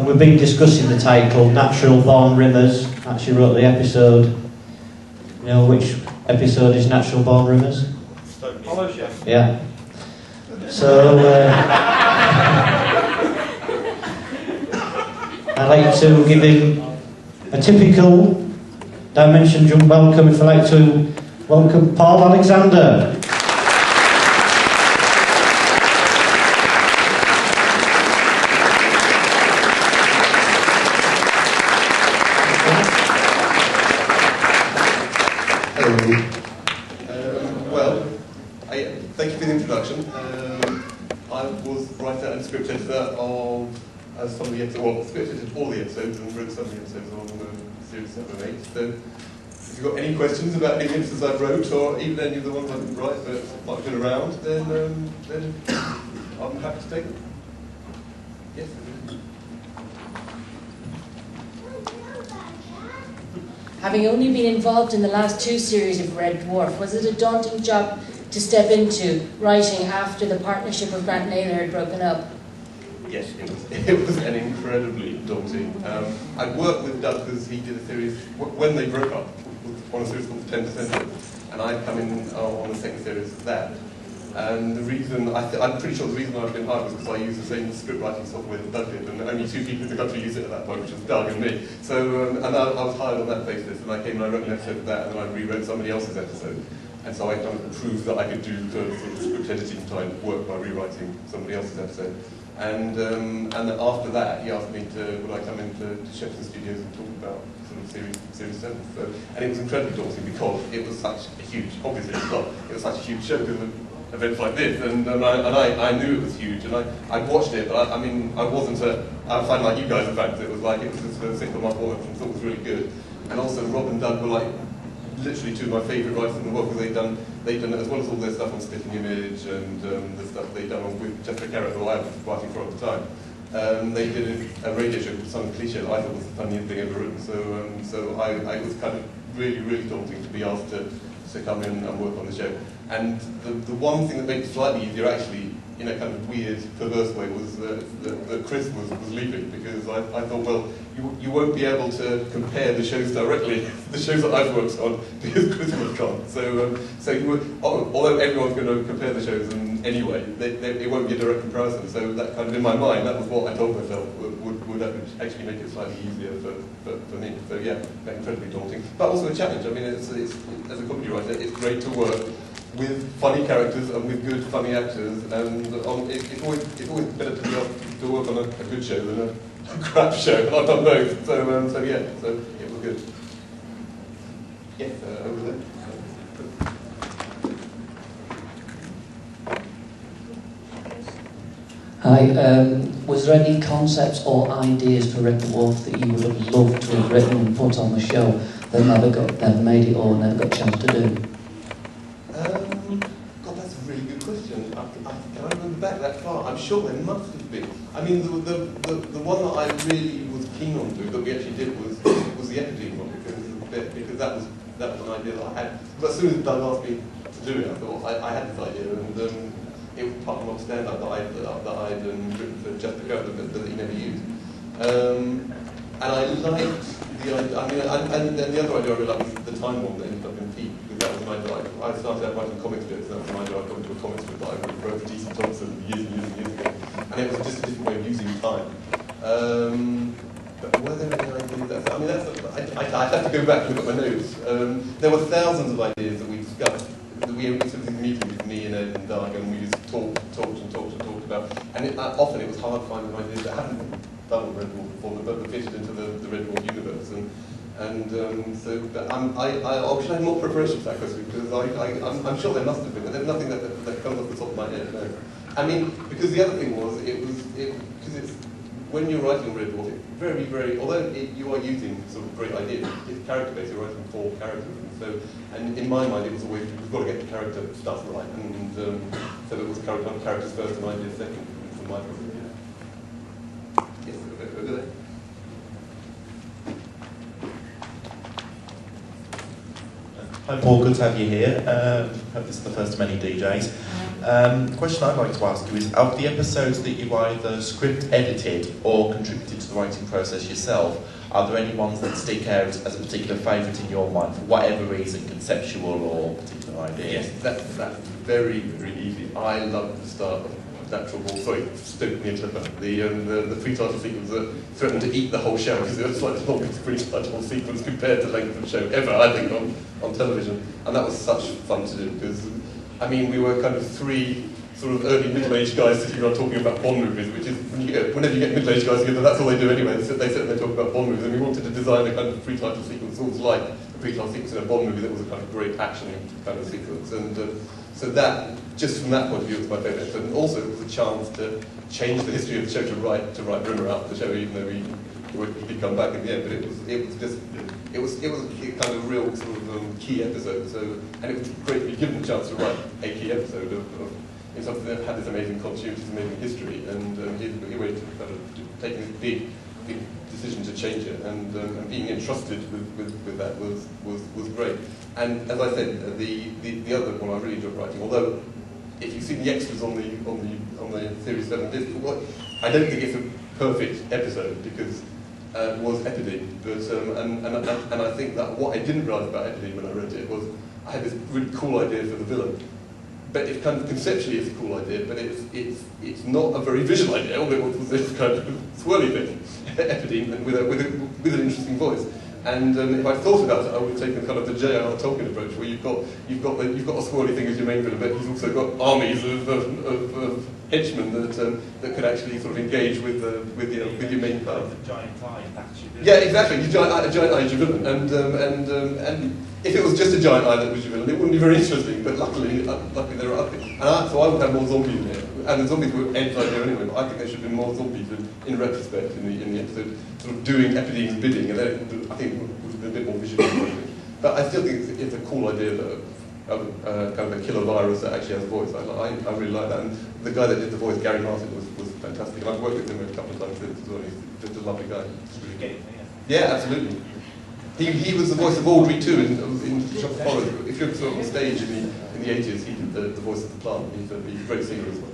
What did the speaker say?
we've been discussing the title, Natural Born Rimmers. Actually wrote the episode. You know which episode is Natural Born Rimmers? Follows you. Yeah. So, I'd like to give him a typical Dimension Jump welcome. If I'd like to welcome Paul Alexander. Thank you for the introduction. I was writer and script editor of some of the episodes, well, script edited all the episodes and wrote some of the episodes on series 7 and 8. So if you've got any questions about any episodes I wrote, or even any of the ones I didn't write but might have been around, then I'm happy to take them. Yes. Having only been involved in the last 2 series of Red Dwarf, was it a daunting job to step into writing after the partnership with Grant Naylor had broken up? Yes, it was an incredibly daunting. I worked with Doug because he did a series, when they broke up, on a series called 10%, and I'd come in on the second series of that. And the reason, I'm pretty sure the reason I've been hired was because I used the same script writing software that Doug did, and only 2 people in the country used it at that point, which was Doug and me. So, and I was hired on that basis, and I came and I wrote an episode of that, and then I rewrote somebody else's episode. And so I kind of proved that I could do sort of script editing type work by rewriting somebody else's episode. And then after that, he asked me would I come into Shepperton Studios and talk about sort of series 7. So, and it was incredibly daunting because it was such a huge, obviously it's not, it was such a huge show because of events like this, and I knew it was huge, and I watched it, but I mean, I wasn't I find like you guys, in fact, it was just a single month watch and thought it was really good. And also Rob and Doug were like literally 2 of my favourite writers in the world, because they've done as well as all their stuff on Spitting Image and the stuff they've done with Jessica Carrot, who I was writing for at the time. They did a radio show called Some Cliche that I thought was the funniest thing ever written. So I was kind of really, really daunting to be asked to come in and work on the show. And the one thing that made it slightly easier, actually, in a kind of weird, perverse way, was that Chris was leaving, because I thought, well, you won't be able to compare the shows directly, the shows that I've worked on, because Chris was gone. So you would, although everyone's going to compare the shows anyway, it won't be a direct comparison. So that kind of, in my mind, that was what I told myself would actually make it slightly easier for me. So yeah, incredibly daunting, but also a challenge. I mean, it's as a comedy writer, it's great to work with funny characters and with good, funny actors, and it's always better to be able to work on a good show than a crap show. I've done both, so yeah, so it was good. Yes, over there. Hi, was there any concepts or ideas for Red Dwarf that you would have loved to have written and put on the show that never made it or never got a chance to do? God, that's a really good question. Can I remember back that far? I'm sure there must have been. I mean, the one that I really was keen on doing, that we actually did, was the Epideme one, because that was an idea that I had. But as soon as Doug asked me to do it, I thought I had this idea, and it was part of my stand-up that I'd written for Jessica that he never used. And I liked the idea. I mean, and then the other idea I really liked was the Time one that ended up in Peak, because that was an idea. I started out writing comic strips, and that was an idea I got into a comic strip that I wrote for DC Thompson years and years ago. And it was just a different way of using time. But were there any ideas? I mean, I'd have to go back and look at my notes. There were thousands of ideas that we discussed. We took these meetings with me and Ed and Doug, and we just talked about. And often it was hard finding ideas that hadn't been done on Red Dwarf before, but fitted into the Red Dwarf universe. So I wish I had more preparation for that question, because I'm sure there must have been, but there's nothing that comes off the top of my head. No. I mean, because the other thing was, because it's when you're writing Red Dwarf, it's very, very, although you are using sort of great ideas, it's character-based, you're writing 4 characters. And in my mind, it was always, we've got to get the character stuff right. And so it was characters first and ideas second, from my point of view. Yes, over there. Hi Paul, good to have you here. Hope this is the first of many DJs. The question I'd like to ask you is, of the episodes that you either script edited or contributed to the writing process yourself, are there any ones that stick out as a particular favourite in your mind, for whatever reason, conceptual or particular idea? Yes, that's very, very easy. I love the start of Natural Born, the pre-title sequence that threatened to eat the whole show, because it was like the longest pre-title sequence compared to length of show ever, I think, on television. And that was such fun to do, because, I mean, we were kind of three sort of early middle-aged guys sitting around talking about Bond movies, which is, whenever you get middle-aged guys together, that's all they do anyway. They sit and they talk about Bond movies, and we wanted to design a kind of pre-title sequence that was like a pre-title sequence in a Bond movie that was a kind of great action kind of sequence. And so that, just from that point of view, it was my favourite episode. And also it was a chance to change the history of the show to write Rimmer out of the show, even though he did come back in the end. But it was a kind of real sort of key episode. So, and it was great to be given the chance to write a key episode of something that had this amazing continuity, this amazing history, and he went to kind of taking this big decision to change it, and being entrusted with that was great. And as I said, the other one I really enjoyed writing, although if you've seen the extras on the series 7 disc, I don't think it's a perfect episode, because it was Epideme, but and I think that what I didn't realise about Epideme when I wrote it was I had this really cool idea for the villain. But it kind of conceptually is a cool idea, but it's not a very visual idea. All it was this kind of swirly thing, Epideme, and with an interesting voice. And if I thought about it, I would have taken kind of the J.R.R. Tolkien approach, where you've got a swirly thing as your main villain, but he's also got armies of henchmen that could actually sort of engage with your main player. A giant eye, that's your villain. Yeah, exactly. A giant eye is your villain, and if it was just a giant eye that was your villain, it wouldn't be very interesting. But luckily there are other things. So I would have more zombies in it, and the zombies were Ed's idea anyway. But I think there should have been more zombies in retrospect in the episode, sort of doing Epideme's bidding, and then I think it would have been a bit more visual. But I still think it's a cool idea that kind of a killer virus that actually has a voice. I really like that. And the guy that did the voice, Gary Martin, was fantastic. And I've worked with him a couple of times since as well. He's just a lovely guy. Yeah, absolutely. He was the voice of Audrey too in Shop Follows. If you're sort of on stage in the 80s, he did the voice of the plant. He's a great singer as well.